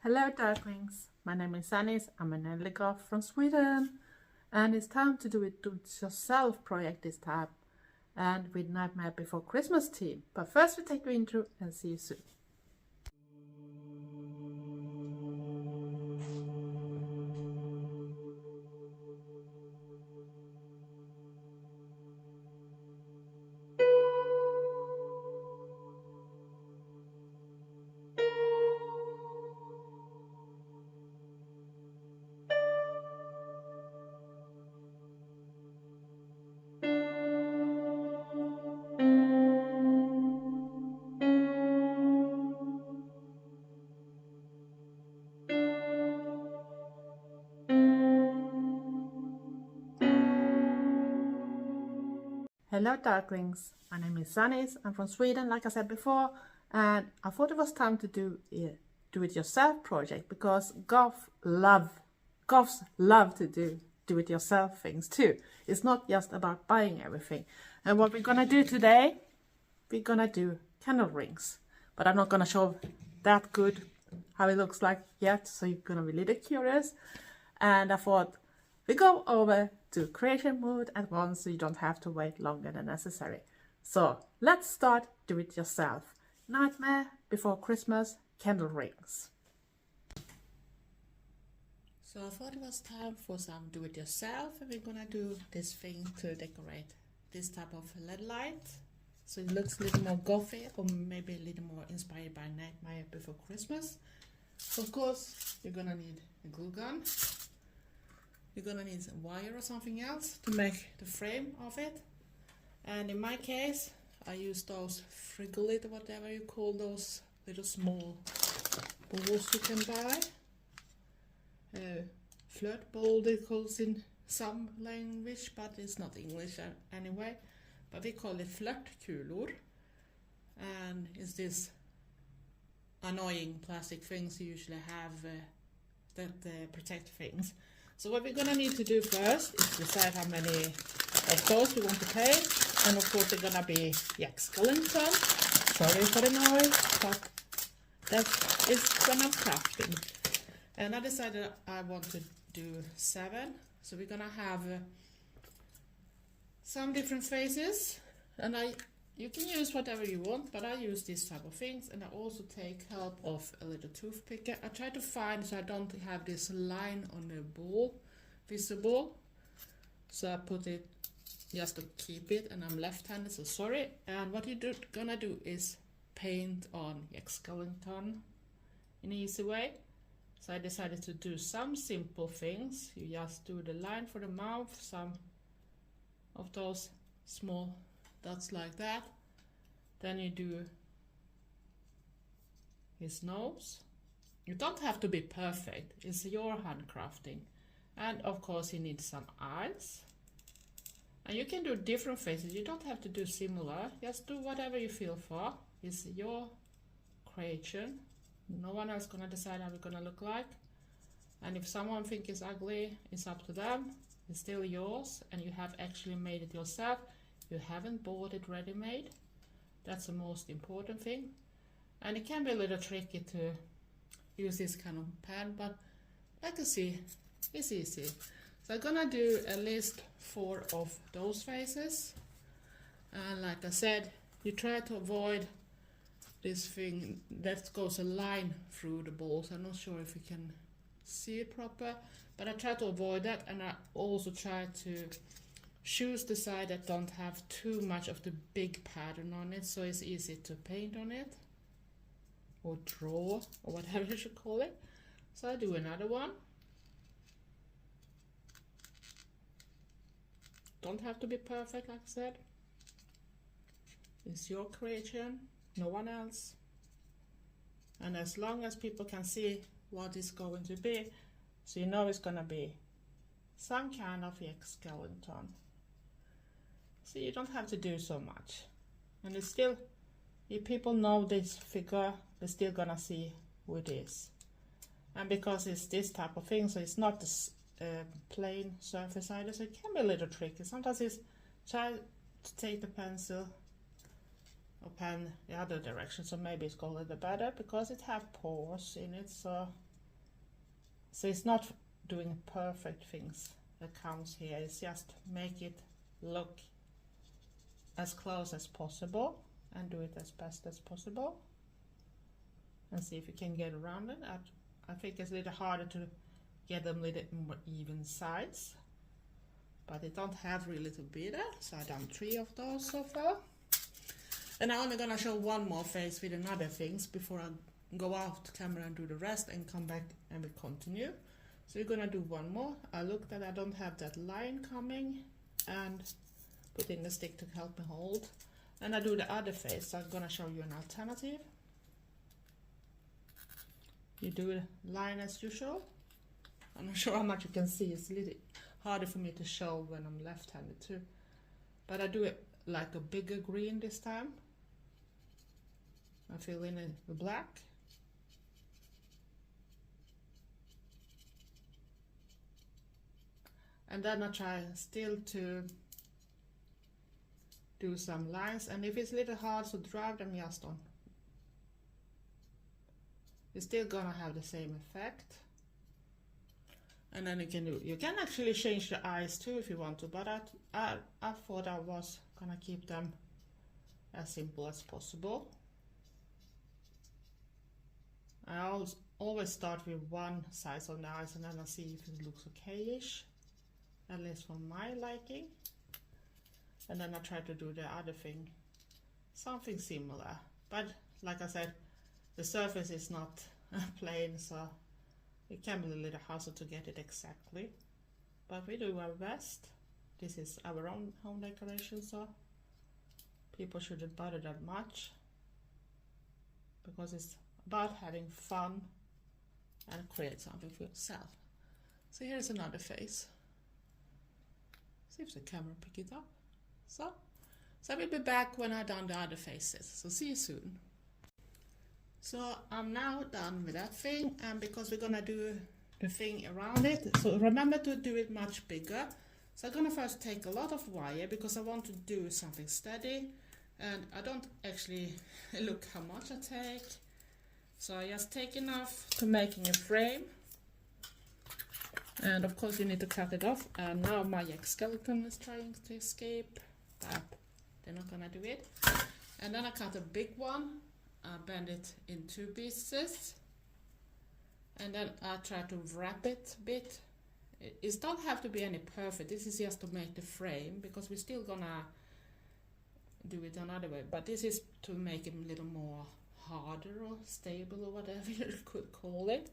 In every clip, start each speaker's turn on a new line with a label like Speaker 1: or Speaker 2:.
Speaker 1: Hello Darklings, my name is Sanniz, I'm an Eldergoth from Sweden, and it's time to do it do-it-yourself project this time, and with Nightmare Before Christmas theme. But first we take the intro and see you soon. Hello Darklings, my name is Sanniz, I'm from Sweden like I said before, and I thought it was time to do a do-it-yourself project because Goths love to do-it-yourself things too. It's not just about buying everything. And what we're gonna do today, we're gonna do candle rings, but I'm not gonna show that good how it looks like yet, so you're gonna be a little curious. And I thought we go over to creation mode at once so you don't have to wait longer than necessary. So let's start do it yourself. Nightmare Before Christmas candle rings. So I thought it was time for some do it yourself, and we're gonna do this thing to decorate this type of LED light. So it looks a little more gothy, or maybe a little more inspired by Nightmare Before Christmas. So of course you're gonna need a glue gun. You're gonna need some wire or something else to make the frame of it. And in my case, I use those frigolite, whatever you call those little small balls you can buy. Flirt ball it calls in some language, but it's not English anyway. But we call it flirtkulor. And it's this annoying plastic things you usually have that protect things. So what we're gonna need to do first is decide how many of those we want to paint, and of course they're gonna be Jack Skellington. Sorry for the noise, but that is when I'm crafting. And I decided I want to do 7, so we're gonna have some different faces, and you can use whatever you want, but I use these type of things, and I also take help of a little toothpick. I try to find so I don't have this line on the ball visible, so I put it just to keep it, and I'm left-handed, so sorry. And what you're gonna do is paint on Jack Skellington in an easy way. So I decided to do some simple things. You just do the line for the mouth, some of those small dots like that. Then you do his nose. You don't have to be perfect, it's your handcrafting. And of course you need some eyes. And you can do different faces, you don't have to do similar, just do whatever you feel for. It's your creation. No one else gonna decide how it's gonna look like. And if someone thinks it's ugly, it's up to them. It's still yours, and you have actually made it yourself. You haven't bought it ready-made. That's the most important thing. And it can be a little tricky to use this kind of pen, but like you see, it's easy. So I'm gonna do at least 4 of those faces. And like I said, you try to avoid this thing that goes a line through the balls. I'm not sure if you can see it proper, but I try to avoid that, and I also try to choose the side that don't have too much of the big pattern on it, so it's easy to paint on it or draw or whatever you should call it. So I do another one. Don't have to be perfect, like I said. It's your creation, no one else. And as long as people can see what it's going to be, so you know it's gonna be some kind of Jack Skellington. So you don't have to do so much. And it's still, if people know this figure, they're still gonna see who it is. And because it's this type of thing, so it's not this plain surface either, so it can be a little tricky. Sometimes it's try to take the pencil or pen the other direction, so maybe it's going a little better because it have pores in it, so So it's not doing perfect things that counts here. It's just make it look as close as possible and do it as best as possible. And see if you can get around it. I think it's a little harder to get them a little more even size. But they don't have really to be there. So I've done 3 of those so far. And I'm only gonna show one more face with another things before I go off camera and do the rest and come back and we continue. So we're gonna do one more. I looked that I don't have that line coming and put in the stick to help me hold. And I do the other face, so I'm gonna show you an alternative. You do a line as usual. I'm not sure how much you can see, it's a little harder for me to show when I'm left-handed too. But I do it like a bigger green this time. I fill in the black. And then I try still to do some lines, and if it's a little hard to drive them just on, you're still gonna have the same effect. And then you can actually change the eyes too if you want to, but I thought I was gonna keep them as simple as possible. I always start with one size on the eyes and then I see if it looks okay-ish, at least for my liking. And then I try to do the other thing, something similar. But like I said, the surface is not plain, so it can be a little hassle to get it exactly. But we do our best. This is our own home decoration, so people shouldn't bother that much, because it's about having fun and create something for yourself. So here's another face. See if the camera pick it up. So I will be back when I've done the other faces. So see you soon. So I'm now done with that thing, and because we're gonna do the thing around it, so remember to do it much bigger. So I'm gonna first take a lot of wire because I want to do something steady, and I don't actually look how much I take. So I just take enough to making a frame, and of course you need to cut it off. And now my skeleton is trying to escape, but they're not gonna do it. And then I cut a big one, I bend it in 2 pieces, and then I try to wrap it a bit. It don't have to be any perfect, this is just to make the frame, because we're still gonna do it another way, but this is to make it a little more harder or stable or whatever you could call it.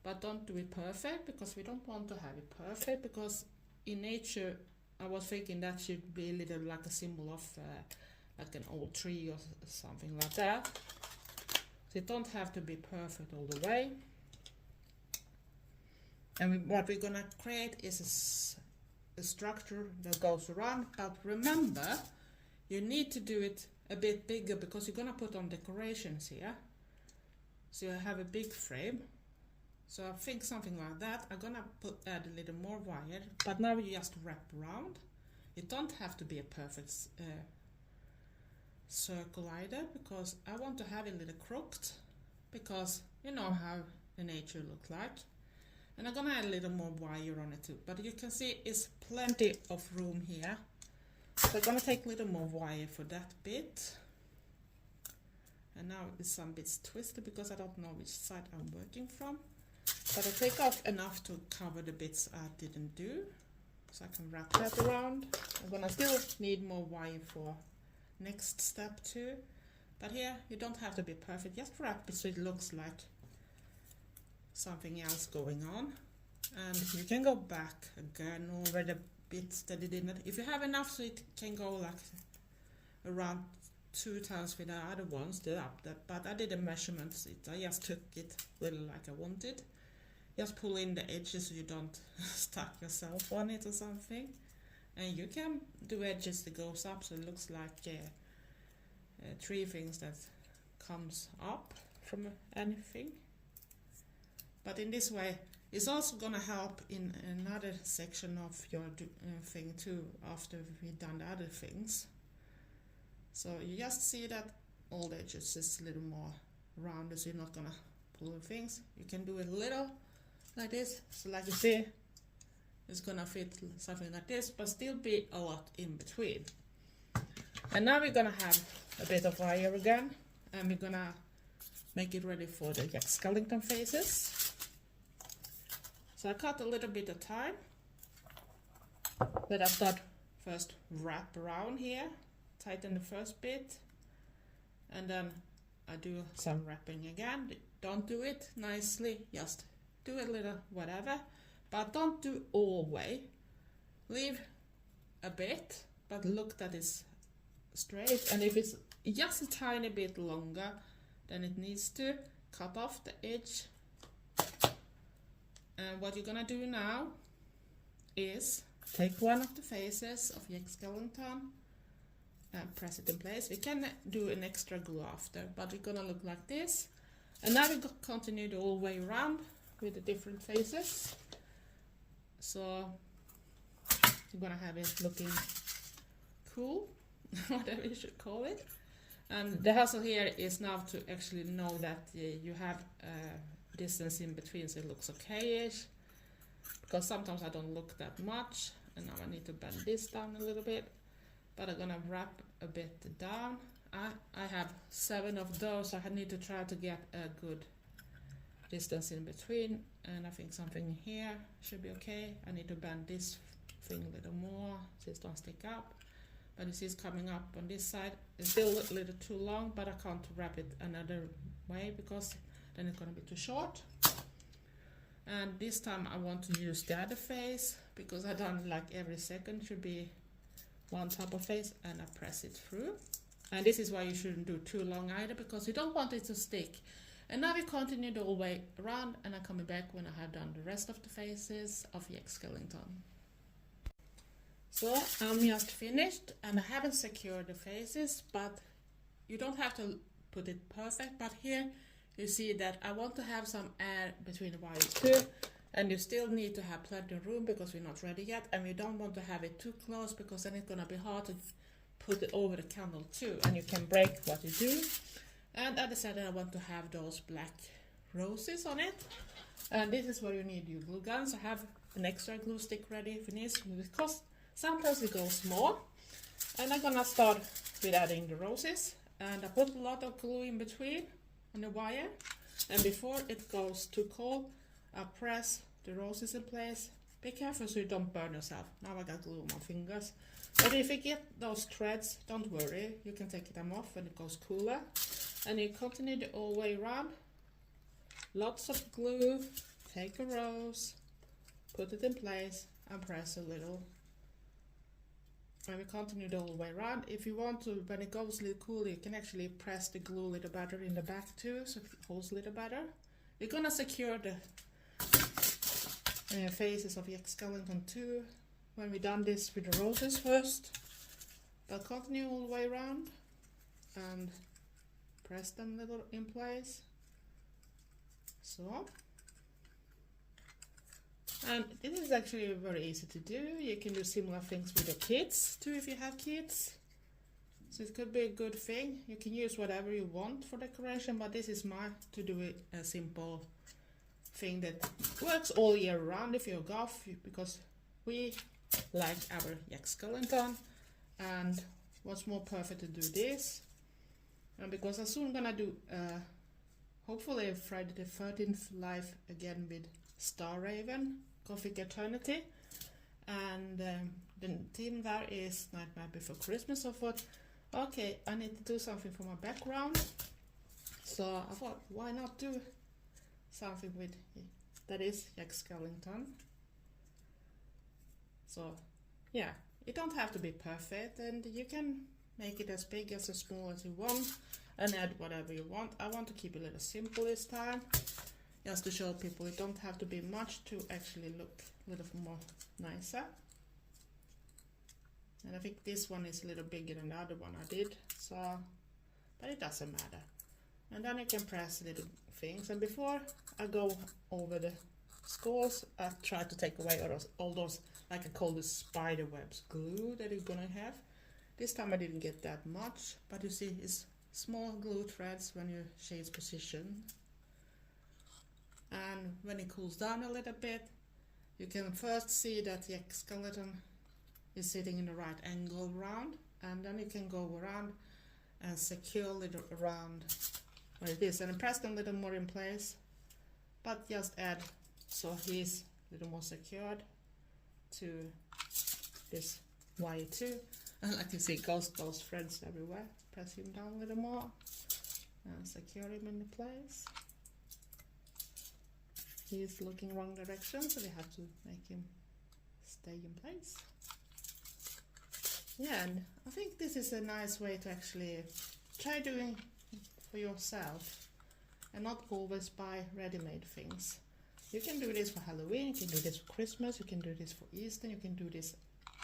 Speaker 1: But don't do it perfect, because we don't want to have it perfect, because in nature I was thinking that should be a little like a symbol of like an old tree or something like that. So it don't have to be perfect all the way. And what we're gonna create is a structure that goes around, but remember you need to do it a bit bigger, because you're gonna put on decorations here, so you have a big frame. So I think something like that. I'm gonna add a little more wire, but now you just wrap around. It don't have to be a perfect circle either, because I want to have it a little crooked, because you know how the nature looks like. And I'm gonna add a little more wire on it too, but you can see it's plenty of room here. So I'm gonna take a little more wire for that bit. And now it's some bits twisted because I don't know which side I'm working from. But I take off enough to cover the bits I didn't do, so I can wrap that around. I'm gonna still need more wire for next step too. But here you don't have to be perfect, just wrap it so it looks like something else going on. And you can go back again over the bits that you didn't. If you have enough, so it can go like around 2 times with the other ones, but I did a measurement, I just took it little like I wanted. Just pull in the edges so you don't stuck yourself on it or something. And you can do edges that goes up so it looks like 3 things that comes up from anything. But in this way, it's also gonna help in another section of your thing too, after we've done the other things. So you just see that all the edges is a little more rounded, so you're not gonna pull the things. You can do it a little, like this. So like you see, it's gonna fit something like this, but still be a lot in between. And now we're gonna have a bit of wire again, and we're gonna make it ready for the Jack Skellington faces. So I cut a little bit of time, but I start first wrap around here, tighten the first bit, and then I do some wrapping again. Don't do it nicely, just do a little whatever, but don't do all way. Leave a bit, but look that it's straight, and if it's just a tiny bit longer than it needs to, cut off the edge. And what you're gonna do now is take one of the faces of Jack Skellington and press it in place. We can do an extra glue after, but we're gonna look like this. And now we continue the whole way around with the different faces. So you're gonna have it looking cool, whatever you should call it. And the hassle here is now to actually know that you have distance in between, so it looks okay-ish. Because sometimes I don't look that much, and now I need to bend this down a little bit. But I'm gonna wrap a bit down. I have 7 of those, so I need to try to get a good distance in between, and I think something here should be okay. I need to bend this thing a little more so it don't stick up. But you see it's coming up on this side. It's still a little too long, but I can't wrap it another way because then it's gonna be too short. And this time I want to use the other face because I don't like every second should be one type of face, and I press it through. And this is why you shouldn't do too long either, because you don't want it to stick. And now we continue the whole way around, and I'm coming back when I have done the rest of the faces of Jack Skellington. So I'm just finished, and I haven't secured the faces, but you don't have to put it perfect. But here you see that I want to have some air between the wires too, and you still need to have plenty of room because we're not ready yet, and we don't want to have it too close because then it's gonna be hard to put it over the candle too, and you can break what you do. And I decided I want to have those black roses on it, and this is where you need your glue guns. I have an extra glue stick ready if it needs, because sometimes it goes small. And I'm gonna start with adding the roses, and I put a lot of glue in between on the wire, and before it goes too cold I press the roses in place. Be careful so you don't burn yourself. Now I got glue on my fingers. But if you get those threads, don't worry, you can take them off when it goes cooler. And you continue the whole way around. Lots of glue, take a rose, put it in place and press a little. And we continue the whole way around. If you want to, when it goes a little cooler, you can actually press the glue a little better in the back too, so it holds a little better. You're gonna secure the faces of Jack Skellington too when we done this with the roses first. But continue all the way around and press them a little in place. So. And this is actually very easy to do. You can do similar things with your kids too if you have kids. So it could be a good thing. You can use whatever you want for decoration, but this is my to do it a simple thing that works all year round if you're Goth, because we like our Jack Skellington, and what's more perfect to do this. And because I'm soon gonna do hopefully Friday the 13th live again with Star Raven, Gothic Eternity, and the theme there is Nightmare Before Christmas. So I thought, okay, I need to do something for my background, so I thought, why not do something with that is Jack Skellington. So yeah, it don't have to be perfect, and you can make it as big as small as you want and add whatever you want. I want to keep it a little simple this time, just to show people it don't have to be much to actually look a little more nicer. And I think this one is a little bigger than the other one I did, so, but it doesn't matter. And then you can press little things, and before I go over the skulls, I try to take away all those, like I call the spider webs glue that you're gonna have. This time I didn't get that much, but you see it's small glue threads when you change position. and when it cools down a little bit, you can first see that the skeleton is sitting in the right angle round, and then you can go around and secure a little around where it is, and press them a little more in place, but just add so he's a little more secured to this wire too. And like you see, those threads everywhere. Press him down a little more and secure him in place. He's looking wrong direction, so we have to make him stay in place. Yeah, and I think this is a nice way to actually try doing for yourself and not always buy ready-made things. You can do this for Halloween, you can do this for Christmas, you can do this for Easter, you can do this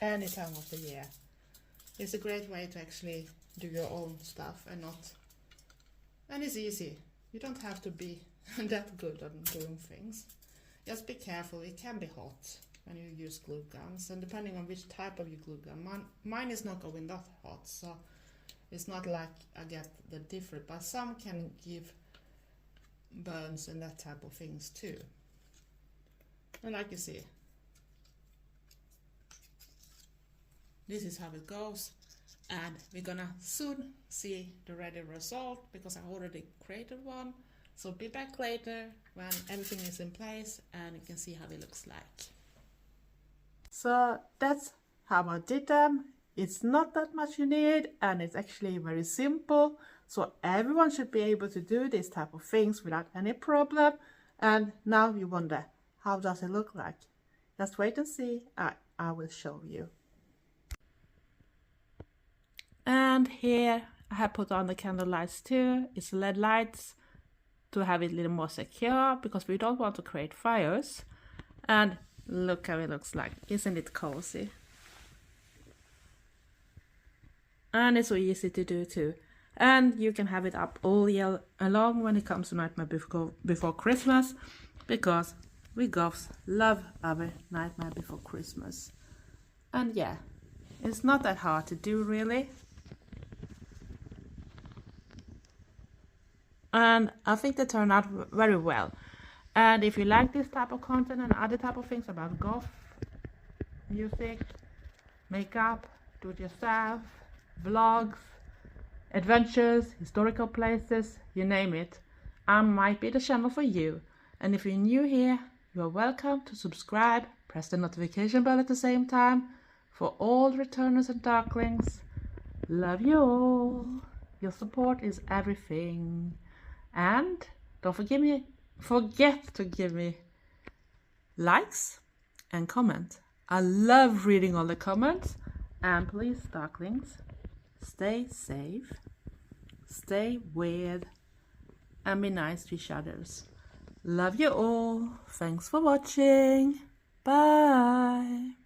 Speaker 1: any time of the year. It's a great way to actually do your own stuff and it's easy. You don't have to be that good on doing things. Just be careful, it can be hot when you use glue guns, and depending on which type of your glue gun. Mine is not going that hot, so it's not like I get the different, but some can give burns and that type of things too. And like you see, this is how it goes, and we're gonna soon see the ready result because I already created one. So be back later when everything is in place and you can see how it looks like. So that's how I did them. It's not that much you need, and it's actually very simple. So everyone should be able to do this type of things without any problem. And now you wonder, how does it look like? Just wait and see. I will show you. And here I have put on the candle lights too. It's LED lights to have it a little more secure because we don't want to create fires. And look how it looks like. Isn't it cozy? And it's so easy to do too. And you can have it up all year long when it comes to Nightmare Before Christmas, because we Goths love our Nightmare Before Christmas. And yeah, it's not that hard to do really. And I think they turn out very well. And if you like this type of content and other type of things about Goth, music, makeup, do it yourself, vlogs, adventures, historical places, you name it, I might be the channel for you. And if you're new here, you're welcome to subscribe, press the notification bell at the same time for all returners and darklings. Love you all. Your support is everything. And don't forget to give me likes and comment. I love reading all the comments. And please, darklings, stay safe, stay weird, and be nice to each other. Love you all. Thanks for watching. Bye.